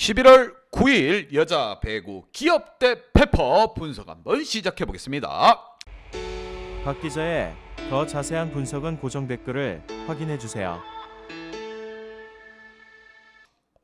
11월 9일 여자 배구 기업 대 페퍼 분석 한번 시작해 보겠습니다. 박 기자의 더 자세한 분석은 고정 댓글을 확인해 주세요.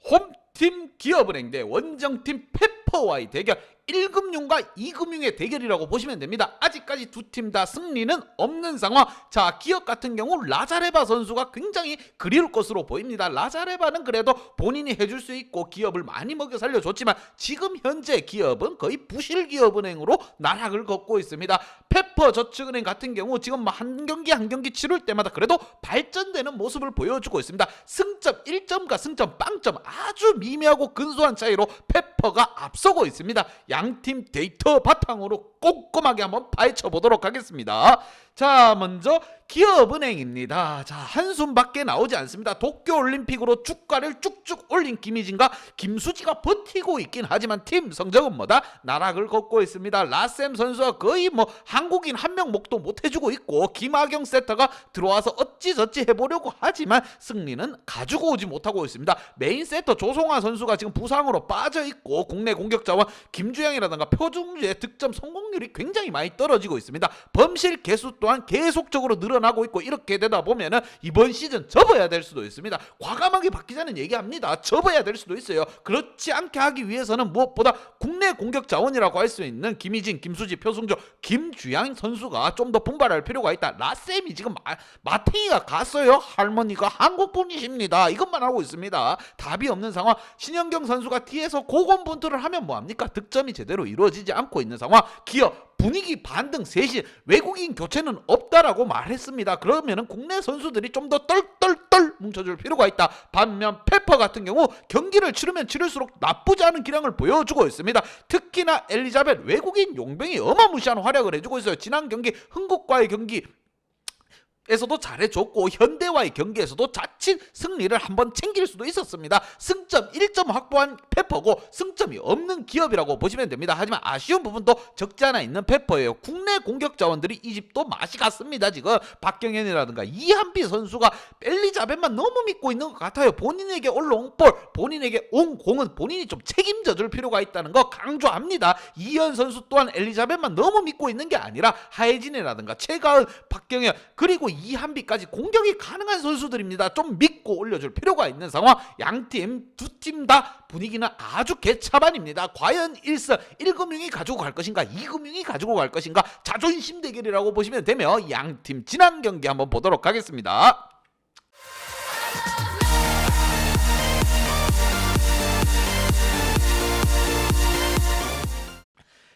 홈팀 기업은행 대 원정팀 페퍼와의 대결, 1금융과 2금융의 대결이라고 보시면 됩니다. 아직까지 두 팀 다 승리는 없는 상황. 자, 기업 같은 경우 라자레바 선수가 굉장히 그리울 것으로 보입니다. 라자레바는 그래도 본인이 해줄 수 있고 기업을 많이 먹여 살려줬지만 지금 현재 기업은 거의 부실 기업은행으로 나락을 걷고 있습니다. 페퍼저축은행 같은 경우 지금 한 경기 한 경기 치를 때마다 그래도 발전되는 모습을 보여주고 있습니다. 승점 1점과 승점 0점 아주 미미하고 근소한 차이로 페퍼가 앞서고 있습니다. 양팀 데이터 바탕으로 꼼꼼하게 한번 파헤쳐 보도록 하겠습니다. 자, 먼저 기업은행입니다. 자, 한숨밖에 나오지 않습니다. 도쿄올림픽으로 주가를 쭉쭉 올린 김희진과 김수지가 버티고 있긴 하지만 팀 성적은 뭐다? 나락을 걷고 있습니다. 라셈 선수가 거의 한국인 한 명 목도 못 해주고 있고, 김하경 세터가 들어와서 어찌저찌 해보려고 하지만 승리는 가지고 오지 못하고 있습니다. 메인 세터 조성아 선수가 지금 부상으로 빠져 있고, 국내 공격 자원 김주영이라든가 표중주의 득점 성공률이 굉장히 많이 떨어지고 있습니다. 범실 개수 또한 계속적으로 늘어나고 있고, 이렇게 되다 보면은 이번 시즌 접어야 될 수도 있습니다. 과감하게 박 기자는 얘기합니다. 접어야 될 수도 있어요. 그렇지 않게 하기 위해서는 무엇보다 국내 공격 자원이라고 할 수 있는 김희진, 김수지, 표승조, 김주양 선수가 좀 더 분발할 필요가 있다. 라셈이 지금 마탱이가 갔어요. 할머니가 한국 분이십니다. 이것만 하고 있습니다. 답이 없는 상황. 신현경 선수가 뒤에서 고군분투를 하면 뭐합니까? 득점이 제대로 이루어지지 않고 있는 상황. 기업 분위기 반등 세신, 외국인 교체는 없다라고 말했습니다. 그러면은 국내 선수들이 좀 더 똘똘똘 뭉쳐줄 필요가 있다. 반면 페퍼 같은 경우 경기를 치르면 치를수록 나쁘지 않은 기량을 보여주고 있습니다. 특히나 엘리자벳 외국인 용병이 어마무시한 활약을 해주고 있어요. 지난 경기 흥국과의 경기 에서도 잘해줬고, 현대와의 경기에서도 자칫 승리를 한번 챙길 수도 있었습니다. 승점 1점 확보한 페퍼고 승점이 없는 기업이라고 보시면 됩니다. 하지만 아쉬운 부분도 적지 않아 있는 페퍼예요. 국내 공격 자원들이 이 집도 맛이 갔습니다. 지금 박경현이라든가 이한비 선수가 엘리자벳만 너무 믿고 있는 것 같아요. 본인에게 올라온 볼, 본인에게 온 공은 본인이 좀 책임져 줄 필요가 있다는 거 강조합니다. 이현 선수 또한 엘리자벳만 너무 믿고 있는 게 아니라 하혜진이라든가 최가은, 박경현, 그리고 이한비까지 공격이 가능한 선수들입니다. 좀 믿고 올려줄 필요가 있는 상황. 양팀 두 팀 다 분위기는 아주 개차반입니다. 과연 1승 1금융이 가지고 갈 것인가, 2금융이 가지고 갈 것인가, 자존심 대결이라고 보시면 되며, 양팀 지난 경기 한번 보도록 하겠습니다.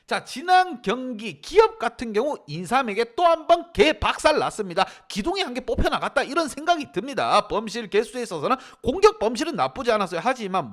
자, 지난 경기 기업 같은 경우 인삼에게 또 한 번 개박살 났습니다. 기둥이 한 개 뽑혀나갔다, 이런 생각이 듭니다. 범실 개수에 있어서는 공격 범실은 나쁘지 않았어요. 하지만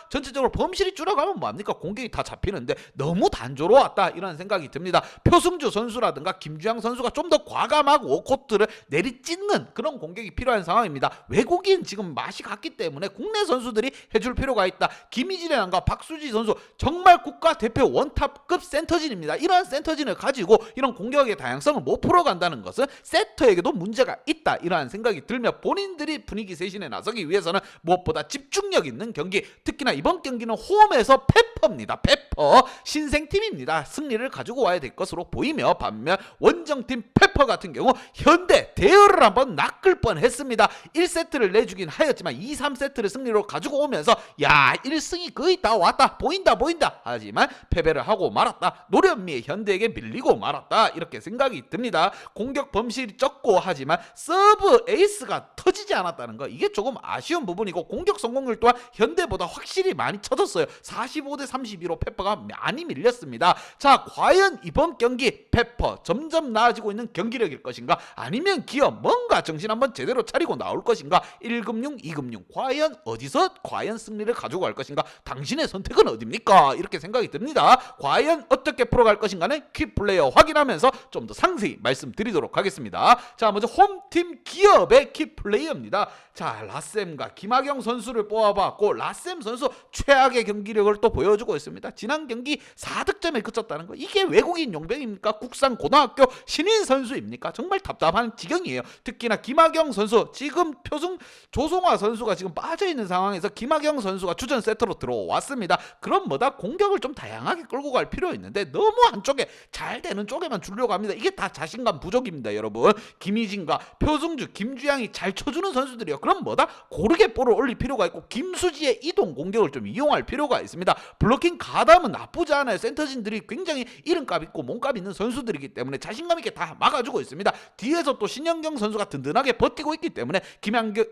전체적으로 범실이 줄어가면 뭐합니까? 공격이 다 잡히는데 너무 단조로웠다, 이런 생각이 듭니다. 표승주 선수라든가 김주양 선수가 좀 더 과감하고 코트를 내리찢는 그런 공격이 필요한 상황입니다. 외국인 지금 맛이 갔기 때문에 국내 선수들이 해줄 필요가 있다. 김희진이라든가 박수지 선수 정말 국가대표 원탑급 센터진입니다. 이러한 센터진을 가지고 이런 공격의 다양성을 못 풀어간다는 것은 세터에게도 문제가 있다, 이러한 생각이 들며, 본인들이 분위기 쇄신에 나서기 위해서는 무엇보다 집중력 있는 경기, 특히나 이번 경기는 홈에서 페퍼입니다. 페퍼 신생팀입니다. 승리를 가지고 와야 될 것으로 보이며, 반면 원정팀 페퍼 같은 경우 현대 대열을 한번 낚을 뻔했습니다. 1세트를 내주긴 하였지만 2, 3세트를 승리로 가지고 오면서 1승이 거의 다 왔다, 보인다 하지만 패배를 하고 말았다. 노련미의 현대에게 밀리고 말았다, 이렇게 생각이 듭니다. 공격 범실이 적고 하지만 서브 에이스가 터지지 않았다는 거, 이게 조금 아쉬운 부분이고, 공격 성공률 또한 현대보다 확실히 많이 쳐졌어요. 45대 32로 페퍼가 많이 밀렸습니다. 자, 과연 이번 경기 페퍼 점점 나아지고 있는 경기력일 것인가, 아니면 기업 뭔가 정신 한번 제대로 차리고 나올 것인가, 1금융 2금융 과연 승리를 가지고 갈 것인가, 당신의 선택은 어디입니까? 이렇게 생각이 듭니다. 과연 어떻게 풀어갈 것인가는 키플레이어 확인하면서 좀 더 상세히 말씀드리도록 하겠습니다. 자, 먼저 홈팀 기업의 키플레이어입니다. 자, 라셈과 김학영 선수를 뽑아봤고 라셈 선수 최악의 경기력을 또 보여주고 있습니다. 지난 경기 4득점에 그쳤다는 거, 이게 외국인 용병입니까? 국산 고등학교 신인 선수입니까? 정말 답답한 지경이에요. 특히나 김학영 선수, 지금 표승 조성화 선수가 지금 빠져있는 상황에서 김학영 선수가 주전 세터로 들어왔습니다. 그럼 뭐다, 공격을 좀 다양하게 끌고 갈 필요 있는데 너무 한쪽에 잘 되는 쪽에만 주려고 합니다. 이게 다 자신감 부족입니다, 여러분. 김희진과 표승주, 김주양이 잘 쳐주는 선수들이요. 그럼 뭐다, 고르게 볼을 올릴 필요가 있고 김수지의 이동 공격을 좀 이용할 필요가 있습니다. 블로킹 가담은 나쁘지 않아요. 센터진들이 굉장히 이름값 있고 몸값 있는 선수들이기 때문에 자신감 있게 다 막아주고 있습니다. 뒤에서 또 신영경 선수가 든든하게 버티고 있기 때문에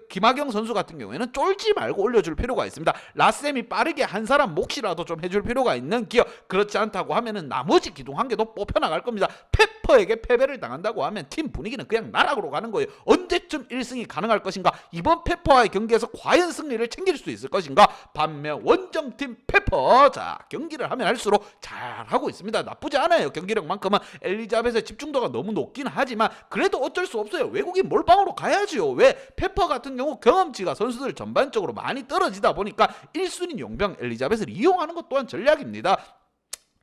김학영 선수 같은 경우에는 쫄지 말고 올려줄 필요가 있습니다. 라셈이 빠르게 한 사람 몫이라도 좀 해줄 필요가 있는 기업. 그렇지 않다고 하면은 나머지 기둥 한 개도 뽑혀나갈 겁니다. 페퍼에게 패배를 당한다고 하면 팀 분위기는 그냥 나락으로 가는 거예요. 언제쯤 1승이 가능할 것인가? 이번 페퍼와의 경기에서 과연 승리를 챙길 수 있을 것인가? 반면 원정팀 페퍼, 자, 경기를 하면 할수록 잘하고 있습니다. 나쁘지 않아요. 경기력만큼은. 엘리자벳의 집중도가 너무 높긴 하지만 그래도 어쩔 수 없어요. 외국인 몰빵으로 가야지요. 왜? 페퍼 같은 경우 경험치가 선수들 전반적으로 많이 떨어지다 보니까 1순위 용병 엘리자벳을 이용하는 것 또한 전략입니다.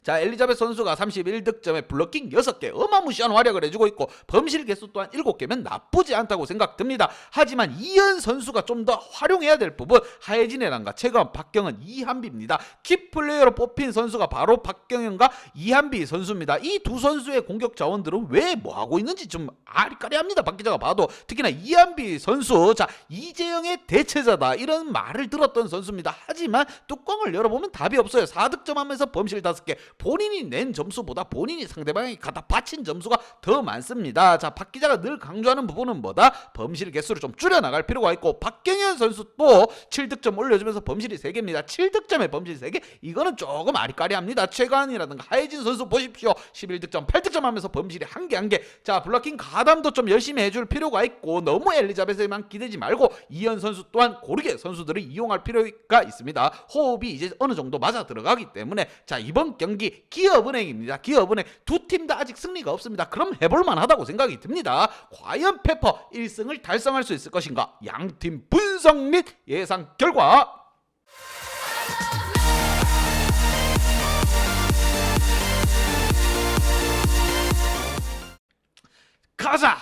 자, 엘리자벳 선수가 31득점에 블로킹 6개, 어마무시한 활약을 해주고 있고 범실 개수 또한 7개면 나쁘지 않다고 생각됩니다. 하지만 이현 선수가 좀 더 활용해야 될 부분, 하예진이란가 최강 박경은, 이한비입니다. 키플레이어로 뽑힌 선수가 바로 박경현과 이한비 선수입니다. 이 두 선수의 공격 자원들은 왜 뭐하고 있는지 좀 아리까리합니다. 박 기자가 봐도. 특히나 이한비 선수, 자, 이재영의 대체자다, 이런 말을 들었던 선수입니다. 하지만 뚜껑을 열어보면 답이 없어요. 4득점하면서 범실 5개, 본인이 낸 점수보다 본인이 상대방에게 갖다 바친 점수가 더 많습니다. 자, 박 기자가 늘 강조하는 부분은 뭐다? 범실 개수를 좀 줄여나갈 필요가 있고, 박경현 선수 또 7득점 올려주면서 범실이 3개입니다. 7득점에 범실 3개? 이거는 조금 아리까리합니다. 최관이라든가 하예진 선수 보십시오. 11득점, 8득점 하면서 범실이 한 개 한 개. 자, 블로킹 가담도 좀 열심히 해줄 필요가 있고, 너무 엘리자벳에만 기대지 말고 이현 선수 또한 고르게 선수들을 이용할 필요가 있습니다. 호흡이 이제 어느 정도 맞아 들어가기 때문에. 자, 이번 경기 기업은행입니다. 기업은행 두 팀 다 아직 승리가 없습니다. 그럼 해볼만 하다고 생각이 듭니다. 과연 페퍼 1승을 달성할 수 있을 것인가? 양팀 분석 및 예상 결과 가자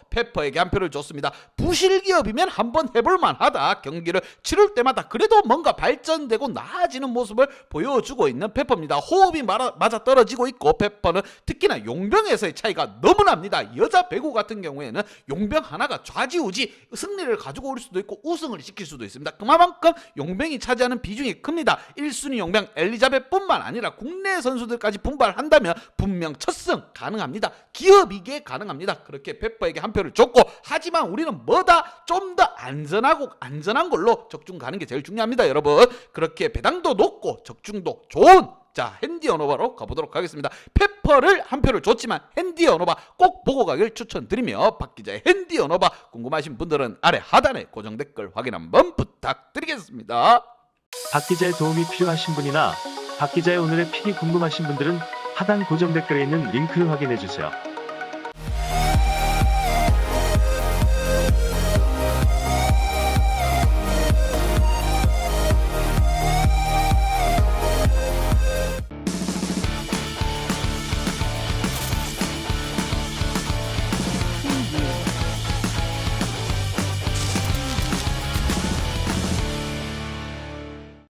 페퍼에게 한 표를 줬습니다. 부실기업이면 한번 해볼만 하다. 경기를 치를 때마다 그래도 뭔가 발전되고 나아지는 모습을 보여주고 있는 페퍼입니다. 호흡이 맞아 떨어지고 있고, 페퍼는 특히나 용병에서의 차이가 너무 납니다. 여자 배구 같은 경우에는 용병 하나가 좌지우지 승리를 가지고 올 수도 있고 우승을 시킬 수도 있습니다. 그만큼 용병이 차지하는 비중이 큽니다. 1순위 용병 엘리자벳뿐만 아니라 국내 선수들까지 분발한다면 분명 첫 승 가능합니다. 기업이기에 가능합니다. 그렇게 페퍼에게 한 표를 줬고, 하지만 우리는 뭐다? 좀 더 안전한 걸로 적중 가는 게 제일 중요합니다, 여러분. 그렇게 배당도 높고 적중도 좋은, 자, 핸디 언어바로 가보도록 하겠습니다. 페퍼를 한 표를 줬지만 핸디 언어바 꼭 보고 가길 추천드리며, 박 기자의 핸디 언어바 궁금하신 분들은 아래 하단에 고정 댓글 확인 한번 부탁드리겠습니다. 박 기자의 도움이 필요하신 분이나 박 기자의 오늘의 픽이 궁금하신 분들은 하단 고정 댓글에 있는 링크를 확인해 주세요.